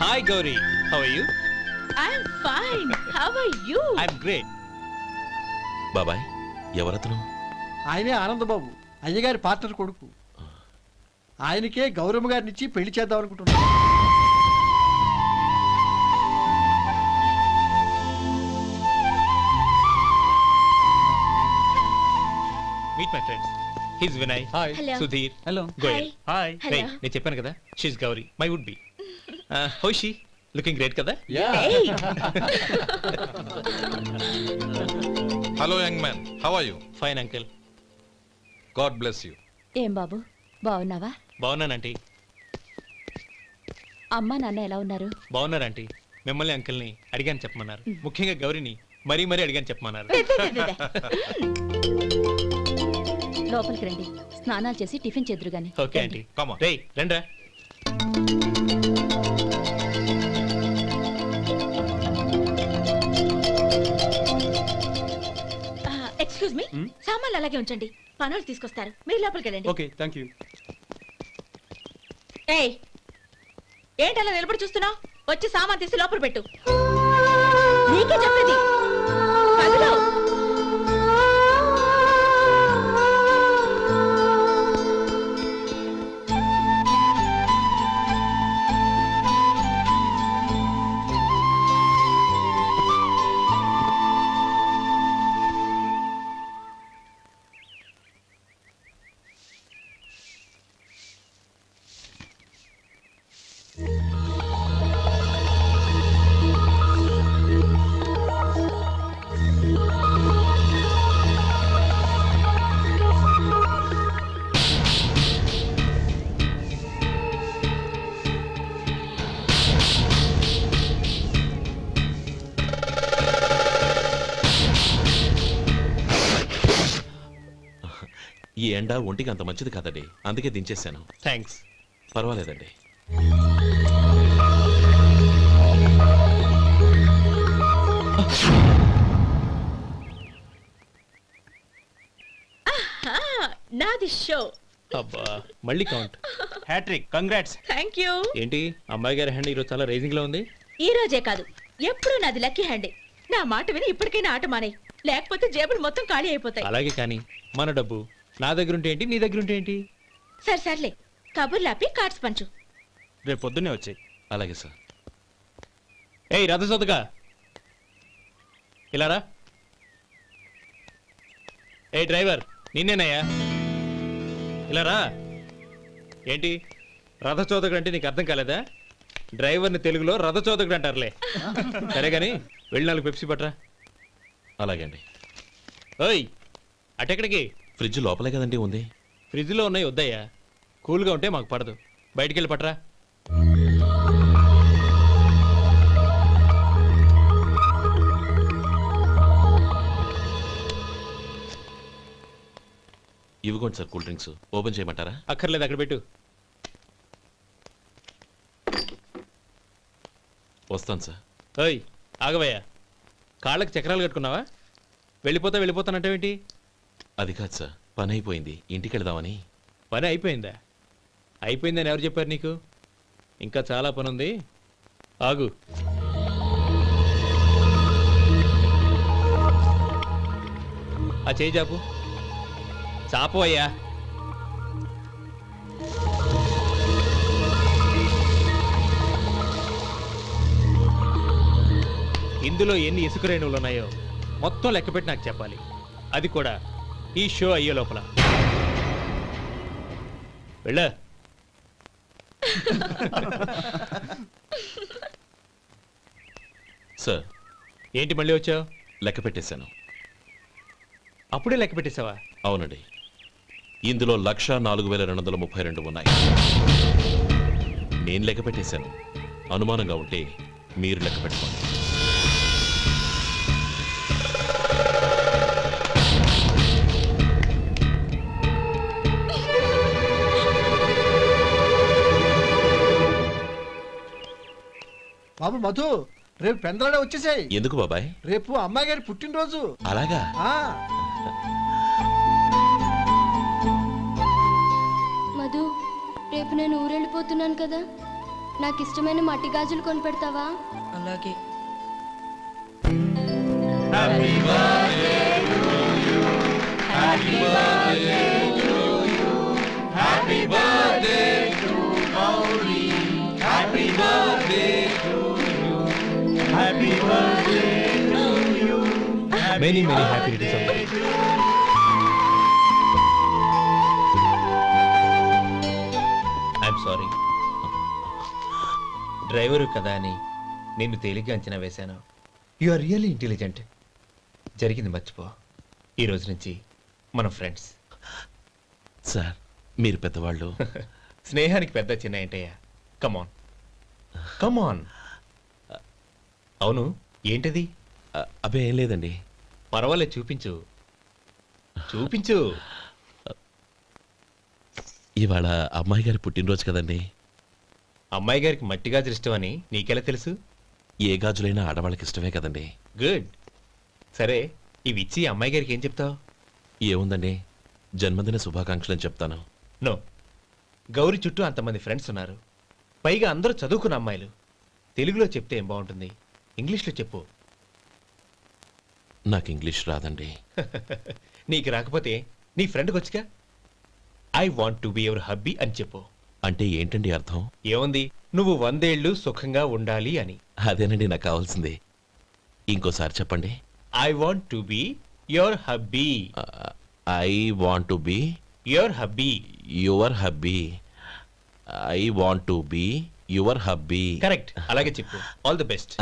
Hi Gauri, how are you? I'm fine. How are you? I'm great. బాబాయ్ ఎవరతను? ఆయనే ఆనందబాబు, అయ్యగారి పార్ట్నర్ కొడుకు. ఆయనకే గౌరమ్మ గారినిచ్చి పెళ్లి చేద్దాం అనుకుంటున్నాను. Meet my friends. He's Vinay. Hi. Hello. Sudhir. Hello. Goel. Hi. Hello. Hey, నేను చెప్పాను కదా, she's Gauri, my would be. How is she? Looking great కదా? Hey. Hello young man, how are you? Fine uncle. God bless you. ఏం బాబు బాగున్నావా? బాగున్నానంటీ. అమ్మా నాన్న ఎలా ఉన్నారు? బాగున్నారు ఆంటీ. మిమ్మల్ని అంకుల్ని అడిగాను చెప్పమన్నారు. ముఖ్యంగా గౌరిని మరీ మరీ అడిగాను చెప్పమన్నారు. లోపలికి రండి, స్నానాలు చేసి టిఫిన్ చేద్దురు గాని. Okay aunty. Come on. రేయ్ రండ్రా. ఎక్స్క్యూజ్ మీ, సామాన్లు అలాగే ఉంచండి, పనులు తీసుకొస్తారు, మీరు లోపలికి వెళ్ళండి. Okay, thank you. ఏయ్, ఏంటి అలా నిలబడి చూస్తున్నావు? వచ్చి సామాన్ తీసి లోపల పెట్టు. నీకే చెప్పేది. కదులు. ఈ ఎండ ఒంటికి అంత మంచిది కాదండి, అందుకే దించేశాను. థ్యాంక్స్. పర్వాలేదండి. నాది షో. అబ్బా మళ్ళీ count. Hattrick, congrats. Thank you. ఏంటి అమ్మాయి గారి హ్యాండ్ ఈరోజు చాలా రైజింగ్ లో ఉంది? ఈ రోజే కాదు, ఎప్పుడు నాది లక్కీ హ్యాండే. నా మాట విని ఇప్పటికైనా ఆట మానే, లేకపోతే జేబులు మొత్తం ఖాళీ అయిపోతాయి. అలాగే కానీ మన డబ్బు నా దగ్గర ఉంటే ఏంటి, నీ దగ్గర ఉంటే ఏంటి? సర్లే, కబుర్లాపి కార్డ్స్ పంచు. రేపు పొద్దున్నే వచ్చాయి. అలాగే సార్. ఏయ్ రథసోదగా ఇలారా. ఏ డ్రైవర్ నిన్నేనయ్యా, ఇలారా. ఏంటి రథచోదకుడు అంటే నీకు అర్థం కాలేదా? డ్రైవర్ని తెలుగులో రథచోదకుడు అంటారులే. సరే గాని వెళ్ళి 4 పెప్సీ పట్రా. అలాగే అండి. ఓయ్ అటెక్కడికి? ఫ్రిడ్జ్ లోపలే కదండి ఉంది. ఫ్రిడ్జ్లో ఉన్నాయి వద్దయ్యా, కూల్గా ఉంటే మాకు పడదు. బయటికి వెళ్ళి పట్రా. ఇవ్వకోండి సార్ కూల్ డ్రింక్స్. ఓపెన్ చేయమంటారా? అక్కర్లేదు, అక్కడ పెట్టు. వస్తాను సార్. ఓయ్ ఆగవయ్యా, కాళ్ళకి చక్రాలు కట్టుకున్నావా? వెళ్ళిపోతానంటావేంటి? అది కాదు సార్, పని అయిపోయింది, ఇంటికి వెళదామని. పని అయిపోయిందా? అయిపోయిందని ఎవరు చెప్పారు నీకు? ఇంకా చాలా పని ఉంది, ఆగు. ఆ చేయి చాపు. చాపు అయ్యా. ఇందులో ఎన్ని ఇసుక రేణువులు ఉన్నాయో మొత్తం లెక్కపెట్టి నాకు చెప్పాలి, అది కూడా ఈ షో అయ్యే లోపల. వెళ్ళ. సార్ ఏంటి మళ్ళీ వచ్చావు? లెక్క పెట్టేశాను. అప్పుడే లెక్క పెట్టేశావా? అవునండి, ఇందులో 1,04,232 ఉన్నాయి. నేను లెక్క పెట్టేశాను. అనుమానంగా ఉంటే మీరు లెక్క పెట్టుకోండి. బాబు మధు, రేపు పెందలాడే వచ్చేసాయి. ఎందుకు బాబాయ్? రేపు అమ్మాయి గారి పుట్టినరోజు. అలాగా? మధు, రేపు నేను ఊరెళ్ళిపోతున్నాను కదా, నాకు ఇష్టమైన మట్టి గాజులు కొనిపెడతావా? అలాగే. Many happy returns. I'm sorry. Driver కదా అని నిన్ను తేలిగ్గా అంచనా వేశాను. You are really intelligent. జరిగింది మర్చిపో. ఈ రోజు నుంచి మనం ఫ్రెండ్స్. సార్ మీరు పెద్దవాళ్ళు. స్నేహానికి పెద్ద చిన్న ఏంటయ్యా? కమాన్ కమాన్. అవును, ఏంటది? అబ్బే ఏం లేదండి. పర్వాలేదు, చూపించు చూపించు. ఇవాళ అమ్మాయి గారి పుట్టినరోజు కదండి. అమ్మాయి గారికి మట్టి గాజులు ఇష్టమని నీకెలా తెలుసు? ఏ గాజులైనా ఆడవాళ్ళకి ఇష్టమే కదండి. గుడ్. సరే, ఇవి ఇచ్చి అమ్మాయి గారికి ఏం చెప్తావు? ఏముందండి, జన్మదిన శుభాకాంక్షలు అని చెప్తాను. నో, గౌరీ చుట్టూ అంతమంది ఫ్రెండ్స్ ఉన్నారు. పైగా అందరూ చదువుకున్న అమ్మాయిలు. తెలుగులో చెప్తే ఏం బాగుంటుంది? ఇంగ్లీష్లో చెప్పు. నాకు ఇంగ్లీష్ రాదండి. నీకు రాకపోతే నీ ఫ్రెండ్కి వచ్చిగా I want to be your hubby అని చెప్పు. అంటే ఏంటండి అర్థం? ఏముంది, నువ్వు 100 ఏళ్ళు సుఖంగా ఉండాలి అని. అదేనండి నాకు కావాల్సింది. ఇంకోసారి చెప్పండి. I want to be your hubby. I want to be your hubby. Your hubby. I want to be your hubby. Correct, అలాగే చెప్పు. All the best.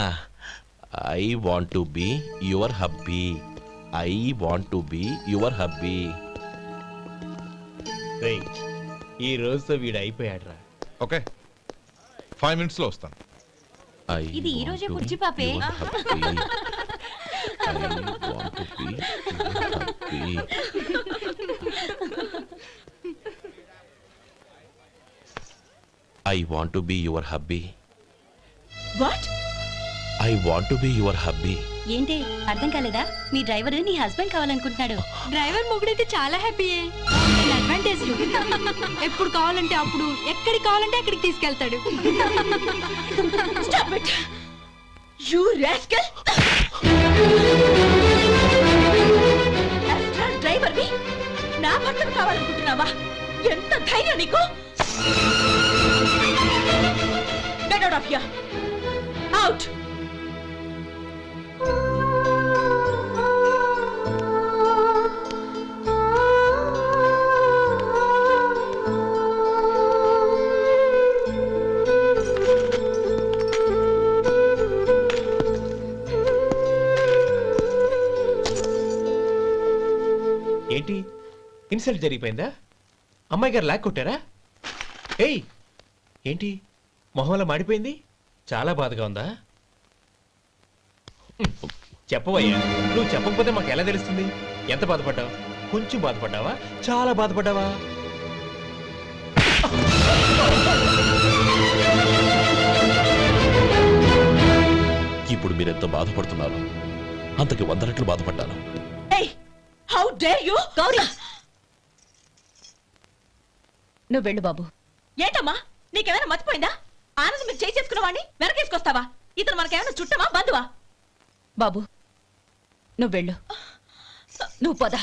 I want to be your hubby. I want to be your hubby. ఈ రోజుతో వీడు అయిపోయాడ్రా. Okay, 5 minutes లో వస్తాను. ఇది ఈ రోజే పుచ్చి పాపే. I want to be your hubby. What? I want to be your hubby. ఏంటి అర్థం కాలేదా? మీ డ్రైవర్ నీ హస్బెండ్ కావాలనుకుంటున్నాడు. డ్రైవర్ మొగుడైతే చాలా హ్యాపీయే. అడ్వాంటేజ్లు ఎప్పుడు కావాలంటే అప్పుడు, ఎక్కడికి కావాలంటే అక్కడికి తీసుకెళ్తాడు. Stop it! You rascal! Driver వి నా భర్తను కావాలనుకుంటున్నావా? ఎంత ధైర్యం నీకు? Get out of here! Out! ఏంటి, ఇన్సల్ట్ జరిగిపోయిందా? అమ్మాయి గారు లాక్ కొట్టారా? ఏయ్, ఏంటి మొహంలో మాడిపోయింది? చాలా బాధగా ఉందా? చెప్పవయ్యా, నువ్వు చెప్పకపోతే మాకు ఎలా తెలుస్తుంది? ఎంత బాధపడ్డావు? కొంచెం బాధపడ్డావా? చాలా బాధపడ్డావా? ఇప్పుడు మీరెంత బాధపడుతున్నారు, అంతకి 100 రెట్లు బాధపడ్డాను. How dare you? గౌరీ, నువ్వు వెళ్ళు బాబు. ఏంటమ్మా, నీకేమైనా మర్చిపోయిందా? ఆనందం మీరు చేసుకున్న వాడిని వెనకేసుకొస్తావా? ఇతను మనకేమైనా చుట్టమా, బంధువా? బాబు నువ్వు వెళ్ళు. నువ్వు పద.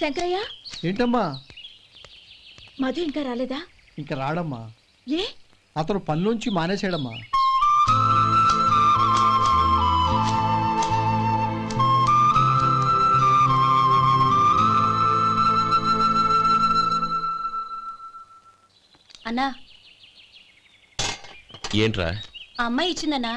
శంకరయ్య, ఏంటమ్మా? మధు ఇంకా రాలేదా? ఇంకా రాడమ్మా. ఏ? అతను పనిలోంచి మానేసాడమ్మా. అన్నా ఏంట్రా? ఆ అమ్మాయి ఇచ్చిందన్నా.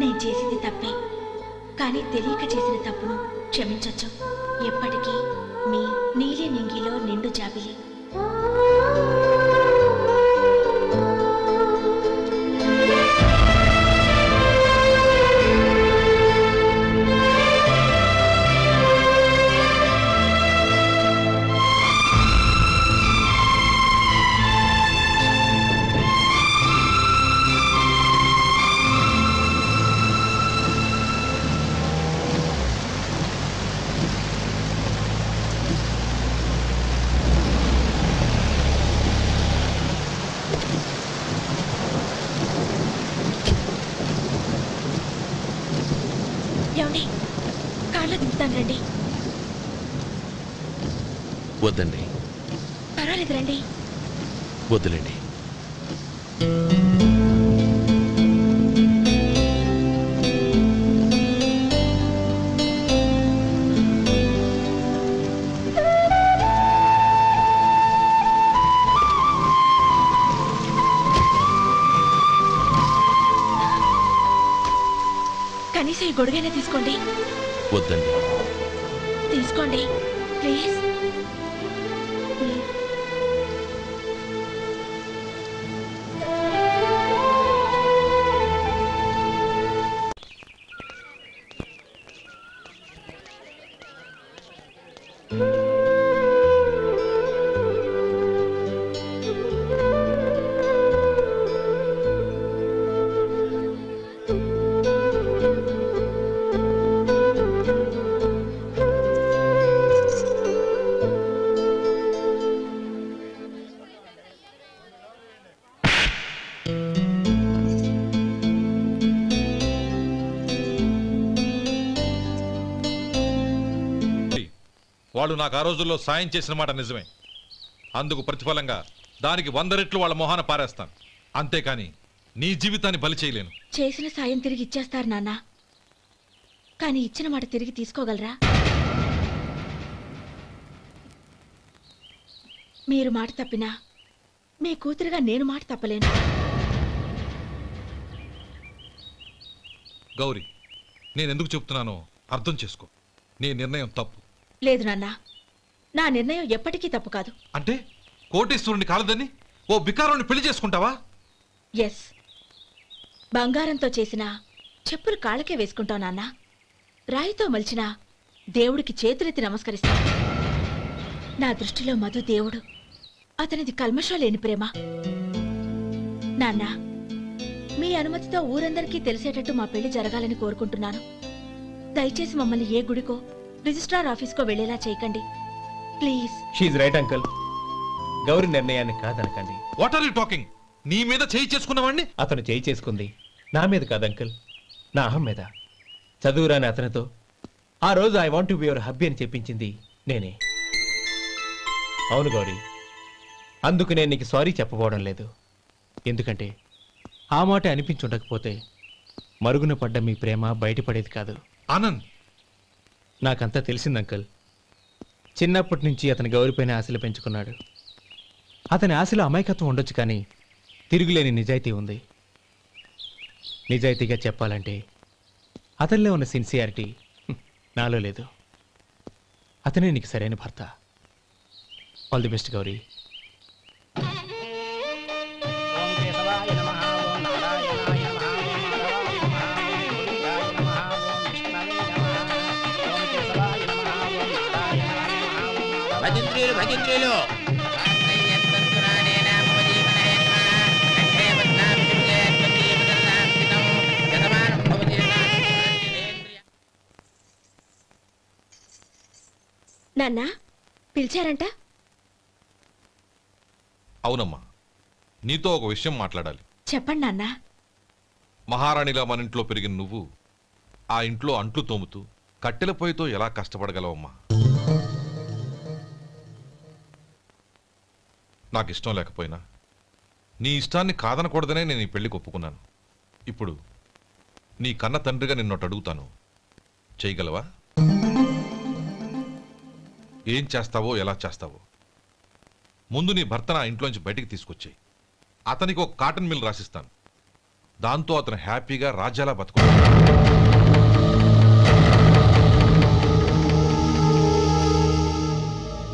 నేను చేసింది తప్పే, కానీ తెలియక చేసిన తప్పును క్షమించొచ్చు. ఎప్పటికీ మీ నీలి నింగిలో నిండు జాబిలి. ఏమండి, కాళ్ళ దింపుతాను రండి. వద్దండి. పర్వాలేదు రండి. వద్దులేండి. కనీసం ఈ గొడుగైనా తీసుకోండి. వద్దండి. తీసుకోండి ప్లీజ్. వాళ్ళు నాకు ఆ రోజుల్లో సాయం చేసిన మాట నిజమే. అందుకు ప్రతిఫలంగా దానికి 100 రెట్లు వాళ్ళ మొహాన పారేస్తాను. అంతేకాని నీ జీవితాన్ని బలి చేయలేను. చేసిన సాయం తిరిగి ఇచ్చేస్తారు నాన్న, కానీ ఇచ్చిన మాట తిరిగి తీసుకోగలరా? మీరు మాట తప్పినా మీ కూతురుగా నేను మాట తప్పలేను. గౌరీ, నేనెందుకు చెప్తున్నానో అర్థం చేసుకో. నీ నిర్ణయం తప్పు. లేదు నాన్న, నా నిర్ణయం ఎప్పటికీ తప్పు కాదు. అంటే కోటీశ్వరుని కాలదని ఓ బికారుని పెళ్లి చేసుకుంటావా? ఎస్, బంగారంతో చేసిన చెప్పులు కాళ్ళకే వేసుకుంటావు నాన్న. రాయితో మలిచిన దేవుడికి చేతులెత్తి నమస్కరిస్తా. నా దృష్టిలో మధు దేవుడు, అతనిది కల్మషం లేని ప్రేమ. నాన్న, మీ అనుమతితో ఊరందరికీ తెలిసేటట్టు మా పెళ్లి జరగాలని కోరుకుంటున్నాను. దయచేసి మమ్మల్ని ఏ గుడికో రిజిస్ట్రార్ ఆఫీస్కో వెళ్లేలా చేయకండి please. She's right uncle. Gauri నిర్ణయాన్ని కాదనకండి. What are you talking? నీ మీద చేయి చేసుకున్నవాడిని అతను చేయి చేసుకుంది నా మీద కాదు అంకుల్, నా అహం మీద. చదువురాని అతనితో ఆ రోజు I want to be your hubby అని చెప్పించింది నేనే. అవును గౌరీ, అందుకు నేను నీకు సారీ చెప్పబోవడం లేదు. ఎందుకంటే ఆ మాట అనిపించుండకపోతే మరుగున పడ్డ మీ ప్రేమ బయటపడేది కాదు. ఆనంద్, నాకంతా తెలిసింది అంకుల్. చిన్నప్పటి నుంచి అతని గౌరిపైన ఆశలు పెంచుకున్నాడు. అతని ఆశలో అమాయకత్వం ఉండొచ్చు, కానీ తిరుగులేని నిజాయితీ ఉంది. నిజాయితీగా చెప్పాలంటే అతనిలో ఉన్న సిన్సియారిటీ నాలో లేదు. అతనే నీకు సరైన భర్త. All the best Gauri. భజంత్రులు నాన్న, పిలిచారంట? అవునమ్మా, నీతో ఒక విషయం మాట్లాడాలి. చెప్పండి నాన్న. మహారాణిలా మన ఇంట్లో పెరిగిన నువ్వు ఆ ఇంట్లో అంట్లు తోముతూ కట్టెల పొయ్యితో ఎలా కష్టపడగలవమ్మా? నాకు ఇష్టం లేకపోయినా నీ ఇష్టాన్ని కాదనకూడదనే నేను ఈ పెళ్లికి ఒప్పుకున్నాను. ఇప్పుడు నీ కన్న తండ్రిగా నిన్నొట్టు అడుగుతాను, చేయగలవా? ఏం చేస్తావో, ఎలా చేస్తావో ముందు నీ భర్త నా ఇంట్లోంచి బయటికి తీసుకొచ్చాయి. అతనికి ఒక కాటన్ మిల్ రాసిస్తాను. దాంతో అతను హ్యాపీగా రాజ్యాలా బతుకుతాడు.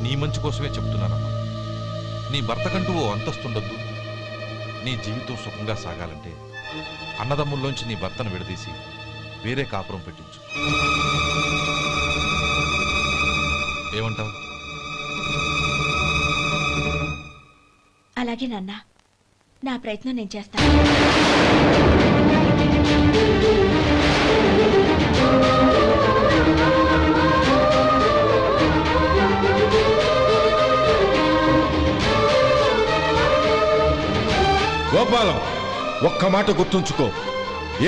నీ మంచి కోసమే చెప్తున్నానమ్మా. నీ భర్తకంటూ ఓ అంతస్తుండొద్దు. నీ జీవితం సుఖంగా సాగాలంటే అన్నదమ్ముల్లోంచి నీ భర్తను విడదీసి వేరే కాపురం పెట్టించు. ఏమంటావు? అలాగే నాన్న, నా ప్రయత్నం నేను చేస్తాను. గోపాలం, ఒక్క మాట గుర్తుంచుకో.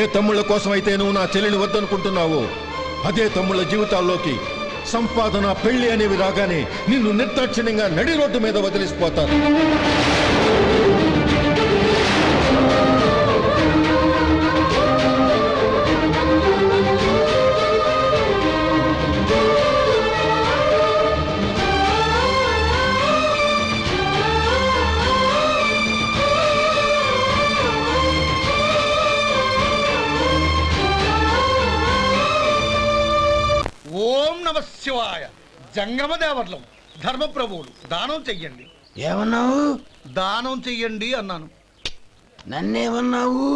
ఏ తమ్ముళ్ళ కోసం అయితే నువ్వు నా చెల్లిని వద్దనుకుంటున్నావో అదే తమ్ముళ్ళ జీవితాల్లోకి సంపాదన, పెళ్లి అనేవి రాగానే నిన్ను నిర్దాక్షిణ్యంగా నడి రోడ్డు మీద వదిలిసిపోతారు. ఓం నమ శివాయ. జంగమ దేవర్లం, ధర్మప్రభువులు, దానం చెయ్యండి. ఏమన్నావు? దానం చెయ్యండి అన్నాను. నన్నేమన్నావు?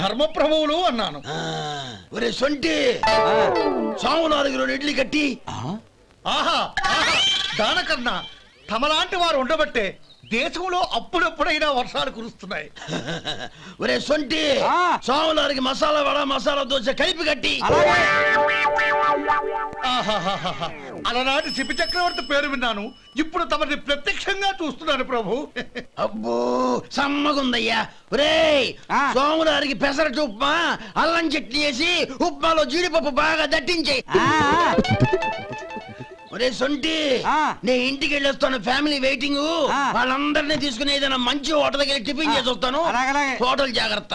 ధర్మప్రభువులు అన్నాను. ఒరే సొంటి, సామునాలుగు 2 ఇడ్లీ కట్టి. ఆహా ఆహా, దానకన్నా తమలాంటి వారు ఉండబట్టే దేశంలో అప్పుడప్పుడైనా వర్షాలు కురుస్తున్నాయి. ఒరే సొంటి, సామునాలుగు మసాలా వడ, మసాలా దోశ కలిపి కట్టి. ఆహాహాహా, అలనాటి శిపి చక్రవర్తి పేరు విన్నాను, ఇప్పుడు తమని ప్రత్యక్షంగా చూస్తున్నాను ప్రభు. అబ్బో సమ్మగుందయ్యా. ఒరే సోములారికి పెసరట్టు ఉప్మా, అల్లం చట్నీ వేసి ఉప్మాలో జీడిపప్పు బాగా దట్టించే. ఒరే సొంటి, నే ఇంటికి వెళ్ళొస్తాను, ఫ్యామిలీ వెయిటింగ్. వాళ్ళందరినీ తీసుకుని ఏదైనా మంచి హోటల్కి వెళ్ళి టిఫిన్ చేసి వస్తాను. హోటల్ జాగ్రత్త.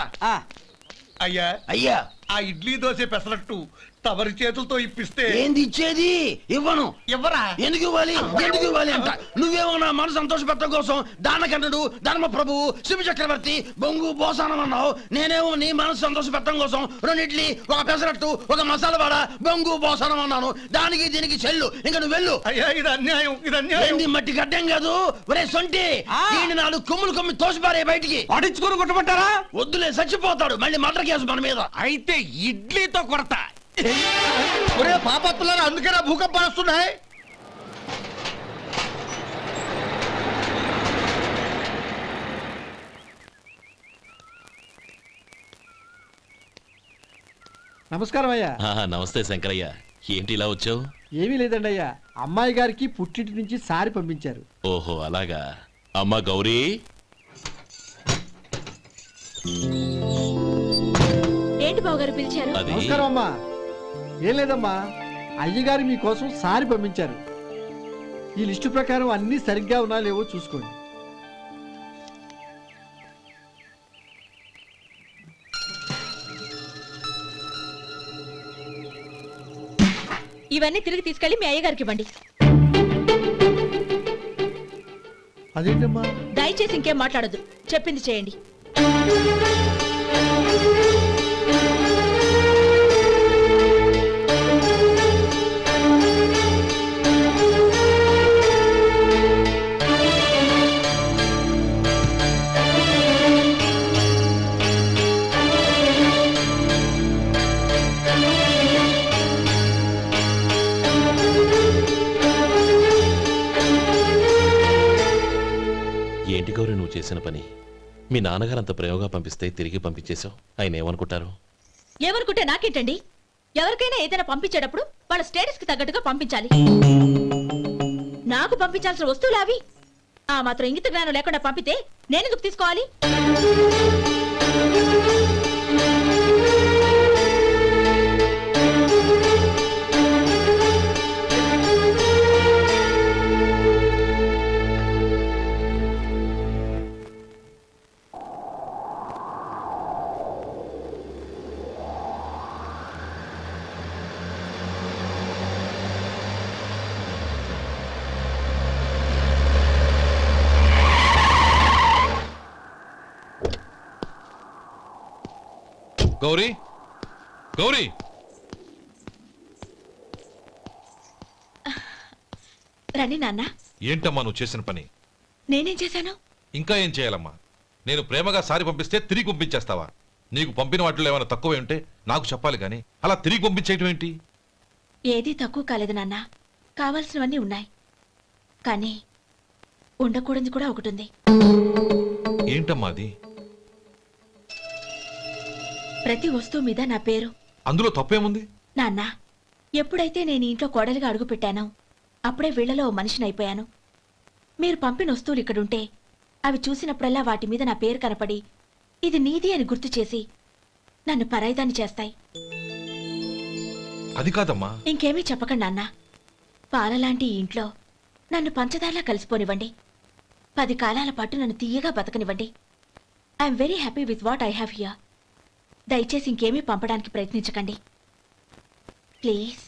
అయ్యా అయ్యా, ఆ ఇడ్లీ దోశ పెసరట్టు తమరి చేతులతో ఇప్పిస్తే. ఏంది ఇచ్చేది? ఇవ్వను. ఎవరా? ఎందుకు ఇవ్వాలి? ఎందుకు ఇవ్వాలి అంట. నువ్వేమో నా మనసు సంతోషపెట్టడం కోసం దానకంటుడు, ధర్మ ప్రభువు, శివ చక్రవర్తి, బొంగు బోసానం అన్నావు. నేనేమో నీ మనసు సంతోషపెట్టడం కోసం 2 ఇడ్లీ, ఒక పెసరట్టు, ఒక మసాలా వాడ, బొంగు బోసానం అన్నాను. దానికి దీనికి చెల్లు. ఇంకా నువ్వు వెళ్ళు. అయ్యా ఇది అన్యాయం, ఇది అన్యాయం. ఏంది మట్టి గడ్డం కాదు. ఒరే సొంటి, దీన్ని 4 కొమ్ములు తోసిపారే బయటికి. పడించుకొని కొట్టమంటారా? వద్దులే, చచ్చిపోతాడు. మళ్ళీ మర్డర్ కేసు మన మీద. అయితే ఇడ్లీతో కొడతా. ఒరే పాపత్తులారా, అందుకేనా భూకంపాలు వస్తున్నాయి? నమస్కారం అయ్యా. నమస్తే శంకరయ్య, ఏంటి ఇలా వచ్చావు? ఏమీ లేదండి అయ్యా, అమ్మాయి గారికి పుట్టింటి నుంచి సారి పంపించారు. ఓహో అలాగా. అమ్మా గౌరీ. ఏంటి బావగారు పిలిచారు? అది నమస్కారం అమ్మా. ఏం లేదమ్మా, అయ్యగారు మీకోసం సారి పంపించారు. ఈ లిస్టు ప్రకారం అన్ని సరిగ్గా ఉన్నా లేవో చూసుకోండి. ఇవన్నీ తిరిగి తీసుకెళ్లి మీ అయ్యగారికి ఇవ్వండి. అదేంటమ్మా? దయచేసి ఇంకేం మాట్లాడదు, చెప్పింది చేయండి. ఏంటి గౌరీ నువ్వు చేసిన పని? మీ నాన్నగారు అంత ప్రేమగా పంపిస్తే తిరిగి పంపించేశావు. ఆయన ఏమనుకుంటారు? ఏమనుకుంటే నాకేంటండి? ఎవరికైనా ఏదైనా పంపించేటప్పుడు వాళ్ళ స్టేటస్ కి తగ్గట్టుగా పంపించాలి. నాకు పంపించాల్సిన వస్తువులు అవి. ఆ మాత్రం ఇంగిత జ్ఞానం లేకుండా పంపితే నేనెందుకు తీసుకోవాలి? గౌరీ గౌరీ రండి నాన్న. ఏంటమ్మా నువ్వు చేసిన పని? నేనేం చేశాను? ఇంకా ఏం చేయాలమ్మా? నేను ప్రేమగా సారి పంపిస్తే తిరిగి పంపించేస్తావా? నీకు పంపిన వాటిలో ఏమైనా తక్కువ ఉంటే నాకు చెప్పాలి కానీ అలా తిరిగి పంపించేయటం ఏంటి? ఏదీ తక్కువ కాలేదు నాన్న. కావాల్సినవన్నీ ఉన్నాయి, కానీ ఉండకూడదు కూడా ఒకటి ఉంది. ఏంటమ్మా అది? ప్రతి వస్తువు మీద నా పేరు. అందులో తప్పేముంది? నాన్న, ఎప్పుడైతే నేను ఇంట్లో కోడలిగా అడుగు పెట్టానో అప్పుడే వీళ్లలో మనిషిని అయిపోయాను. మీరు పంపిన వస్తువులు ఇక్కడుంటే అవి చూసినప్పుడల్లా వాటి మీద నా పేరు కనపడి ఇది నీది అని గుర్తు చేసి నన్ను పరాయిదాన్ని చేస్తాయి. అది కాదమ్మా. ఇంకేమీ చెప్పకండి నాన్న. పాలలాంటి ఈ ఇంట్లో నన్ను పంచదారలా కలిసిపోనివ్వండి. 10 కాలాల పాటు నన్ను తీయగా బతకనివ్వండి. I'm very happy with what I have here. దయచేసి ఇంకేమీ పంపడానికి ప్రయత్నించకండి ప్లీజ్.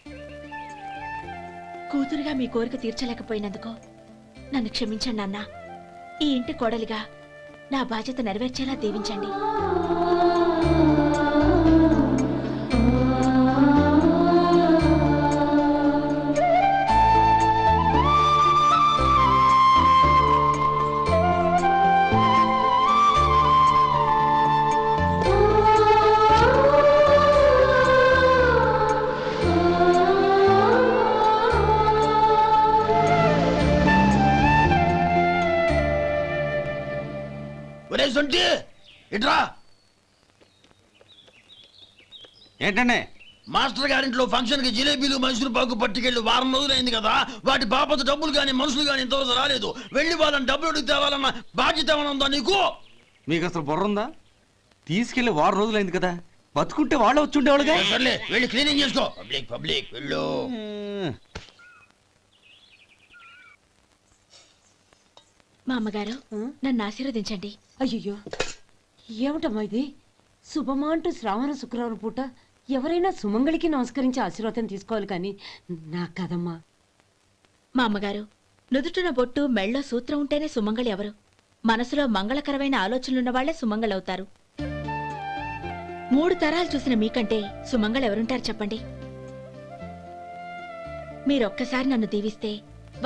కూతురుగా మీ కోరిక తీర్చలేకపోయినందుకు నన్ను క్షమించండి నాన్న. ఈ ఇంటి కోడలిగా నా బాధ్యత నెరవేర్చేలా దీవించండి. ఇట్రా. ఏంటండి? మాస్టర్ గారింట్లో ఫంక్షన్ కి జిలేబీలు మైసూరు పాకు పట్టుకెళ్ళి వారం రోజులైంది కదా. వాటి బాపత డబ్బులు కానీ మనుషులు కానీ ఇంతవరకు రాలేదు. వెళ్ళి వాళ్ళని డబ్బులు అడిగి తేవాలన్న బాధ్యత ఏమైనా ఉందా నీకు? మీకు అసలు బుర్ర ఉందా? తీసుకెళ్లి వారం రోజులైంది కదా, బతుకుంటే వాళ్ళు వచ్చి ఉండేవాళ్ళుగా. సర్లే, వెళ్ళి క్లీనింగ్ చేసుకో. పబ్లిక్ పబ్లిక్ వెళ్ళు. మా అమ్మగారు నన్ను ఆశీర్వదించండి. అయ్యో, ఏమిటమ్మా ఇది? శుభమా అంటూ శ్రావణ శుక్రవారం పూట ఎవరైనా సుమంగళికి నమస్కరించి ఆశీర్వాదం తీసుకోవాలి, కానీ నాకు కదమ్మా. మా అమ్మగారు, నుదుటిన బొట్టు మెళ్ళో సూత్రం ఉంటేనే సుమంగళి ఎవరు? మనసులో మంగళకరమైన ఆలోచనలున్న వాళ్లే సుమంగళవుతారు. 3 తరాలు చూసిన మీకంటే సుమంగళ ఎవరుంటారు చెప్పండి? మీరొక్కసారి నన్ను దీవిస్తే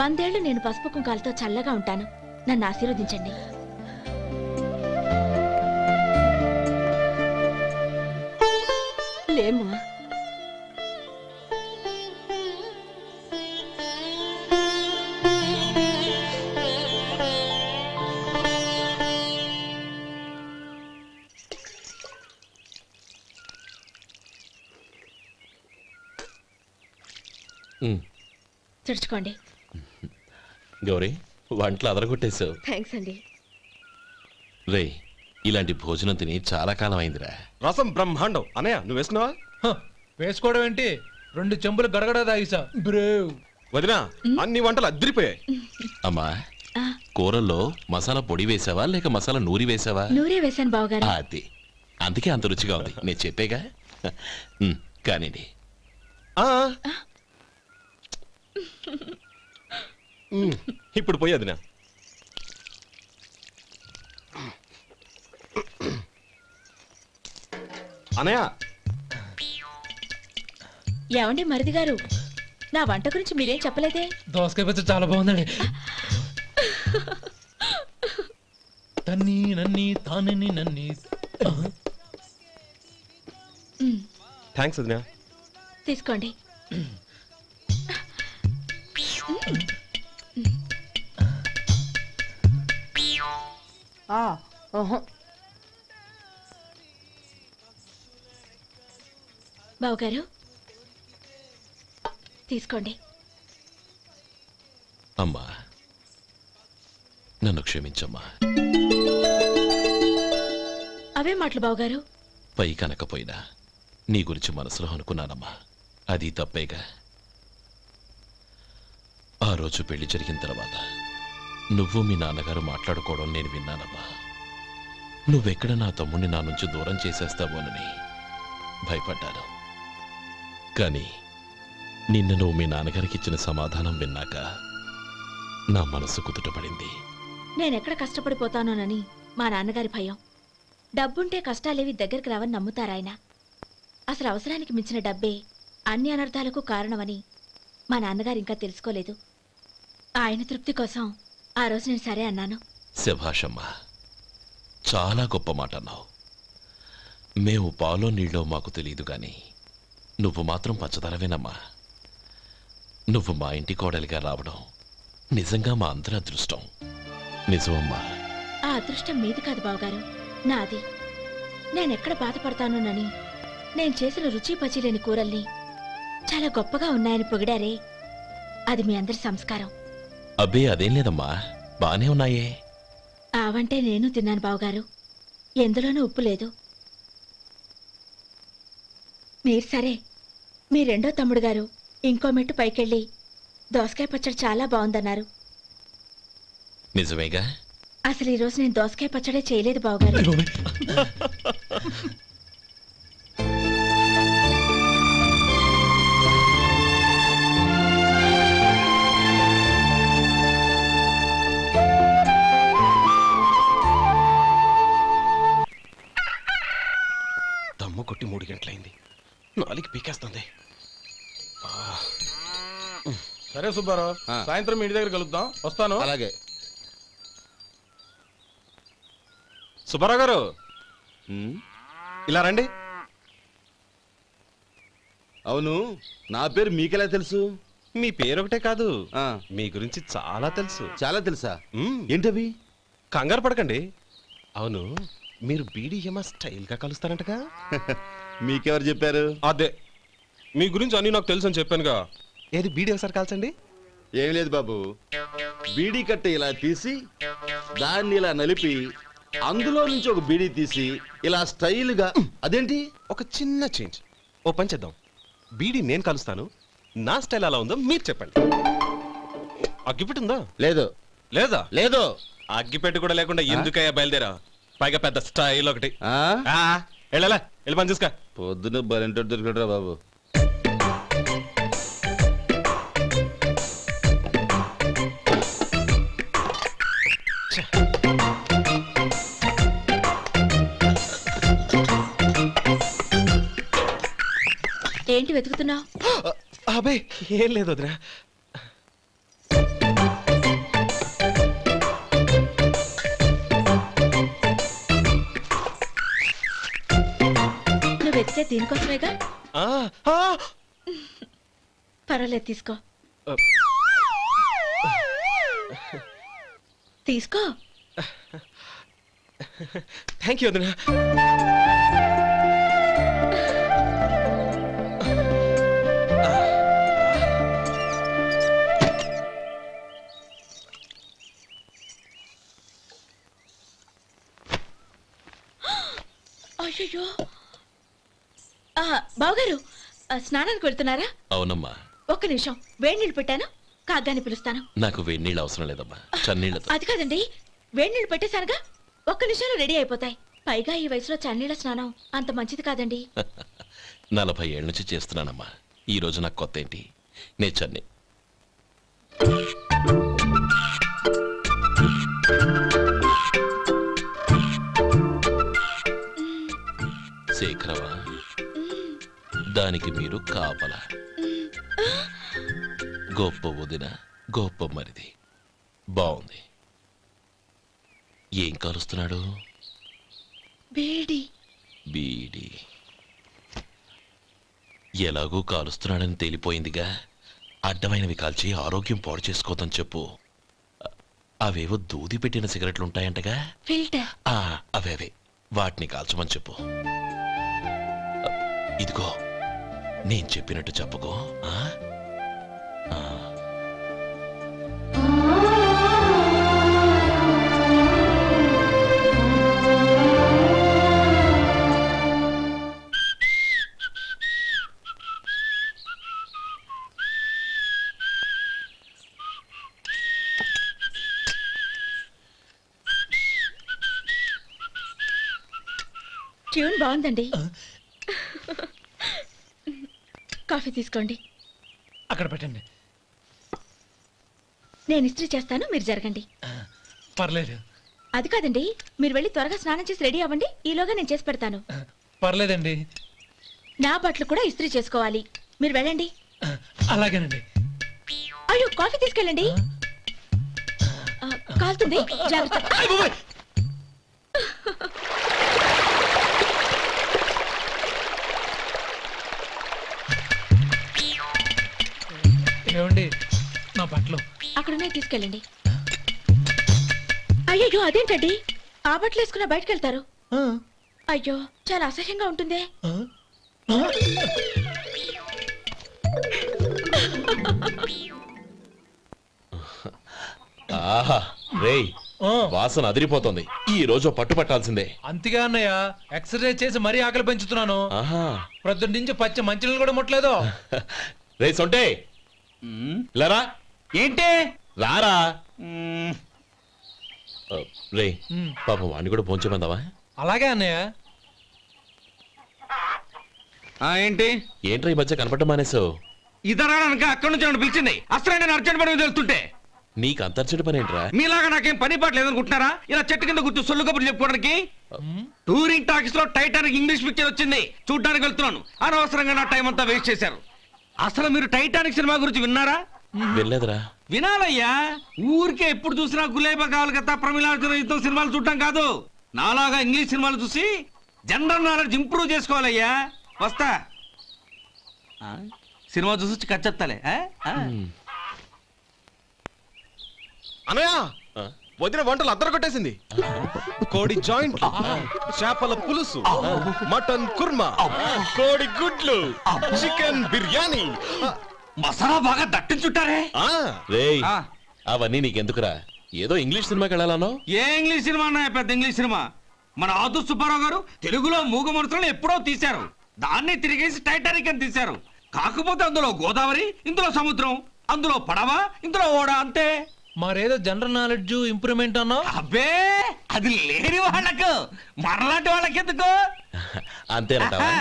100 ఏళ్లు నేను పసుపు కుంకాలతో చల్లగా ఉంటాను. నన్ను ఆశీర్వదించండి. లేమ్మా, తుడుచుకోండి. గౌరీ, వంటలు అదరగొట్టేశావు. థ్యాంక్స్ అండి. రే, ఇలాంటి భోజనం తిని చాలా కాలం అయిందిరా. రసం బ్రహ్మాండం. అనయ్య, నువ్వు వేసుకున్నావా? వేసుకోవడం ఏంటి, 2 చెంబులు గడగడ తాగిసా. బ్రేవ్ వదినా, అన్ని వంటలు అద్దరిపోయాయి. అమ్మా, కూరల్లో మసాలా పొడి వేసావా లేక మసాలా నూరి వేసావా? నూరే వేశాను బావగారు. అది అందుకే అంత రుచిగా ఉంది. నేను చెప్పేగా. కానివ్వండి. ఇప్పుడు పోయి వదినా. అనయ్య, ఏమండి మరిది గారు, నా వంట గురించి మీరేం చెప్పలేదే? దోసకాయ పచ్చడి చాలా బాగుందండి. తన్ని నన్ని తానని నన్ని. థ్యాంక్స్ వదినా. తీసుకోండి. బావగారు తీసుకోండి. అమ్మా, నన్ను క్షమించమ్మా. అవే మాటలు బావగారు. పై కనకపోయినా నీ గురించి మనసులో అనుకున్నానమ్మా. అది తప్పేగా. ఆ రోజు పెళ్లి జరిగిన తర్వాత నువ్వు మీ నాన్నగారు మాట్లాడుకోవడం నేను విన్నానమ్మా. నువ్వెక్కడ నా తమ్ముడిని నా నుంచి దూరం చేసేస్తావోనని భయపడ్డాను. కానీ నిన్న నువ్వు మీ నాన్నగారికి ఇచ్చిన సమాధానం విన్నాక నా మనసు కుదుటపడింది. నేనెక్కడ కష్టపడిపోతానోనని మా నాన్నగారి భయం. డబ్బుంటే కష్టాలేవి దగ్గరికి రావని నమ్ముతారాయన. అసలు అవసరానికి మించిన డబ్బే అన్ని అనర్థాలకు కారణమని మా నాన్నగారు ఇంకా తెలుసుకోలేదు. ఆయన తృప్తి కోసం ఆ రోజు నేను సరే అన్నాను. శభాషమ్మా, చాలా గొప్ప మాట అన్నావు. మేము పాలో నీళ్ళో మాకు తెలియదు గాని నువ్వు మాత్రం పచ్చదనవేనమ్మా. నువ్వు మా ఇంటి కోడలిగా రావడం నిజంగా మా అందరి అదృష్టం. నిజమమ్మా. ఆ అదృష్టం మీది కాదు బావగారు, నాది. నేనెక్కడ బాధపడతానోనని నేను చేసిన రుచి పచిలేని కూరల్ని చాలా గొప్పగా ఉన్నాయని పొగిడారే, అది మీ అందరి సంస్కారం. అబ్బే అదేం లేదమ్మా, బానే ఉన్నాయే. ఆవంటే నేను తిన్నాను బావగారు, ఎందులోనూ ఉప్పు లేదు. మీరు సరే, మీ రెండో తమ్ముడు గారు ఇంకో మెట్టు పైకెళ్ళి దోసకాయ పచ్చడి చాలా బాగుందన్నారు. నిజమేగా? అసలు ఈరోజు నేను దోసకాయ పచ్చడే చేయలేదు బావగారు. దమ్ము కొట్టి 3 గంటలైంది, 4కి పీకేస్తుంది. సరే సుబ్బారావు, సాయంత్రం మీ ఇంటి దగ్గర కలుద్దాం. వస్తాను. అలాగే. సుబ్బారావు గారు ఇలా రండి. అవును, నా పేరు మీకెలా తెలుసు? మీ పేరు ఒకటే కాదు, మీ గురించి చాలా తెలుసు. చాలా తెలుసా? ఏంటవి? కంగారు పడకండి. అవును, మీరు బీడీఎం స్టైల్ గా కలుస్తారంటగా? మీకెవరు చెప్పారు? అదే, మీ గురించి అన్ని నాకు తెలుసు అని చెప్పానుగా. ఏది బీడీ ఒకసారి కాల్చండి. ఏం లేదు బాబు, బీడీ కట్ట ఇలా తీసి దాన్ని ఇలా నలిపి అందులో నుంచి ఒక బీడీ తీసి ఇలా స్టైల్గా. అదేంటి? ఒక చిన్న చేంజ్. ఓ పని చేద్దాం, బీడీ నేను కలుస్తాను, నా స్టైల్ అలా ఉందో మీరు చెప్పండి. అగ్గిపెట్టి ఉందా? లేదు. లేదా? లేదు. అగ్గిపెట్టి కూడా లేకుండా ఎందుకయ్యా బయలుదేరా? పైగా పెద్ద స్టైల్ ఒకటి. వెళ్ళాలా, వెళ్ళి పని చూసుకో. పొద్దున బలంటో దొరికడరా బాబు. ఏంటి వెతుకుతున్నావు? అబే ఏం లేదు వదినా. నువ్వు వెతికే దీనికోసమేగా. పర్వాలేదు, తీసుకో తీసుకో. థ్యాంక్ యూ వదినా. అయ్యో, బావగారు స్నానానికి వెళ్తున్నారా? అవునమ్మా. ఒక్క నిమిషం, వేడి నీళ్ళు పెట్టాను, కాగ్గాని పిలుస్తాను. నాకు వేడి నీళ్ళు అవసరం లేదమ్మా, చన్నీళ్ళతో. అది కాదండి, వేడి నీళ్ళు పెట్టేశానుగా, ఒక్క నిమిషంలో రెడీ అయిపోతాయి. పైగా ఈ వయసులో చన్నీళ్ళ స్నానం అంత మంచిది కాదండి. 40 ఏళ్ళ నుంచి చేస్తున్నానమ్మా, ఈ రోజు నాకు కొత్త ఏంటి? నే చన్ని. శేఖరవా, దానికి మీరు కాపలా. గొప్ప వదిన, గొప్ప మరిది. బాగుంది. ఏం కాలుస్తున్నాడు? బీడి. బీడి ఎలాగూ కాలుస్తున్నాడని తేలిపోయిందిగా. అడ్డమైనవి కాల్చి ఆరోగ్యం పాడు చేసుకోదని చెప్పు. అవేవో దూది పెట్టిన సిగరెట్లు ఉంటాయంటగా, ఫిల్టర్. అవే వాటిని కాల్చమని చెప్పు. ఇదిగో నేను చెప్పినట్టు చెప్పుకో. ట్యూన్ బాగుందండి. కాఫీ తీసుకోండి. అక్కడ పెట్టండి. నేను ఇస్త్రీ చేస్తాను, మీరు జరగండి. పర్లేదు. అది కాదండి, మీరు వెళ్ళి త్వరగా స్నానం చేసి రెడీ అవ్వండి, ఈలోగా నేను చేసి పెడతాను. పర్లేదండి. నా బట్టలు కూడా ఇస్త్రీ చేసుకోవాలి. మీరు వెళ్ళండి. అలాగేనండి. అయ్యో కాఫీ తీసుకెళ్ళండి. కాలుతుంది, జాగ్రత్త. ఏమండి నా బట్టలు అక్కడున్నాయి, తీసుకెళ్ళండి. అయ్యో అదేంటండి, ఆ బట్టలు వేసుకున్న బయటకు వెళ్తారు? అయ్యో చాలా అసహ్యంగా ఉంటుంది. ఆహా రేయ్, వాసన అదిరిపోతుంది. ఈ రోజు పట్టు పట్టాల్సిందే. అంతగా అన్నయ్య, ఎక్సర్సైజ్ చేసి మరీ ఆకలి పెంచుతున్నాను. ప్రొద్దున నుంచి పచ్చి మంచినీళ్ళు కూడా ముట్టలేదు. రే సొంటే, లరా ఏంటి రారా. రే పాపం వాడిని కూడా పోంచమందావా? అలాగే అన్నయ్య. ఏంటి ఏంట్రా ఈ మధ్య కనపడటం మానేసావు? ఇతరా అక్కడి నుంచి నన్ను పిలిచింది. అసలు నేను అర్జెంట్ పని తెలుస్తుంటే నీకు అంతర్చడి పని ఏంట్రా? మీలాగా నాకేం పని పాట లేదనుకుంటున్నారా? ఇలా చెట్టు కింద కూర్చో సొల్లు కబుర్లు చెప్పుకోవడానికి. టూరింగ్ టాకీస్ లో టైటానిక్ ఇంగ్లీష్ పిక్చర్ వచ్చింది, చూడ్డానికి వెళ్తున్నాను. అనవసరంగా నా టైం అంతా వేస్ట్ చేశారు. అసలు మీరు టైటానిక్ సినిమా గురించి విన్నారా? వెళ్ళలేదురా. వినాలయ్యా. ఊరికే ఎప్పుడు చూసినా గులేబా కావాలి కదా, ప్రమిళార్జున సినిమాలు చూడటం కాదు. నాలాగా ఇంగ్లీష్ సినిమాలు చూసి జనరల్ నాలెడ్జ్ ఇంప్రూవ్ చేసుకోవాలయ్యా. వస్తా. సినిమా చూసి కచ్చెత్తాలే. అనయ్య, వదిన వంటలు అద్దరు కొట్టేసింది. కోడి జాయింట్, చేపల పులుసు, మటన్ కుర్మా, కోడి గుడ్లు, చికెన్ బిర్యానీ, మసాలా బాగా దట్టించుంటారే. రేయ్ అవన్నీ నీకెందుకురా? ఏదో ఇంగ్లీష్ సినిమాకి వెళ్ళాలనో? ఏ ఇంగ్లీష్ సినిమా అన్నా? పెద్ద ఇంగ్లీష్ సినిమా. మన ఆదు సుబ్బారావు గారు తెలుగులో మూగ మనుషులను ఎప్పుడో తీశారు. దాన్ని తిరిగేసి టైటానిక్ అని తీశారు. కాకపోతే అందులో గోదావరి, ఇందులో సముద్రం, అందులో పడవ, ఇందులో ఓడ, అంతే. మరేదో జనరల్ నాలెడ్జ్ ఇంప్రూవ్మెంట్ అన్నా? అబ్బే అది లేని వాళ్ళకు, మరలాంటి వాళ్ళకి ఎందుకు? అంతేనంటావా?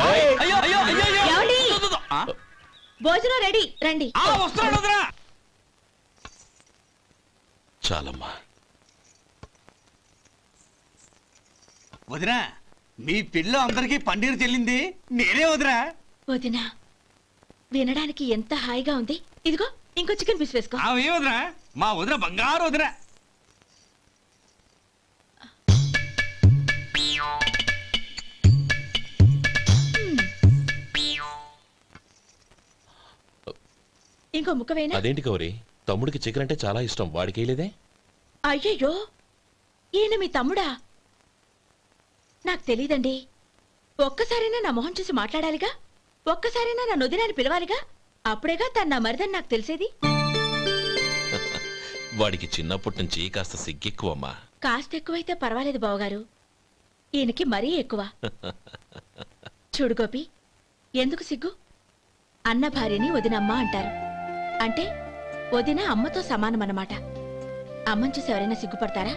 అయ్యో అయ్యో అయ్యో, భోజనం రెడీ, రండి. వస్తున్నాడు వదరా. చాలమ్మా. వదినా, మీ పిల్ల అందరికీ పన్నీరు చెల్లింది నేనే వదినా. వదినా, వినడానికి ఎంత హాయిగా ఉంది. ఇదిగో ఇంకో చికెన్ పీస్ వేసుకో. ఏ వదినా, మా వదిన బంగారు వదినా. ఇంకో ముక్క వేయనా? అదేంటి కౌరి, తమ్ముడికి చికెన్ అంటే చాలా ఇష్టం, వాడికి వేయలేదే? అయ్యయ్యో, ఈయన మీ తమ్ముడా? నాకు తెలీదండి. ఒక్కసారైనా నా మొహం చూసి మాట్లాడాలిగా, ఒక్కసారైనా నా నొదినాన్ని పిలవాలిగా, అప్పుడేగా తన నా మరిదని నాకు తెలిసేది. వాడికి చిన్నప్పటి నుంచి కాస్త సిగ్గెక్కువమ్మా. కాస్త ఎక్కువైతే పర్వాలేదు బావగారు, ఈయనకి మరీ ఎక్కువ. చూడు గోపి, ఎందుకు సిగ్గు? అన్న భార్యని వదినమ్మ అంటారు. అంటే వదిన అమ్మతో సమానమన్నమాట. అమ్మని చూసి ఎవరైనా సిగ్గుపడతారా?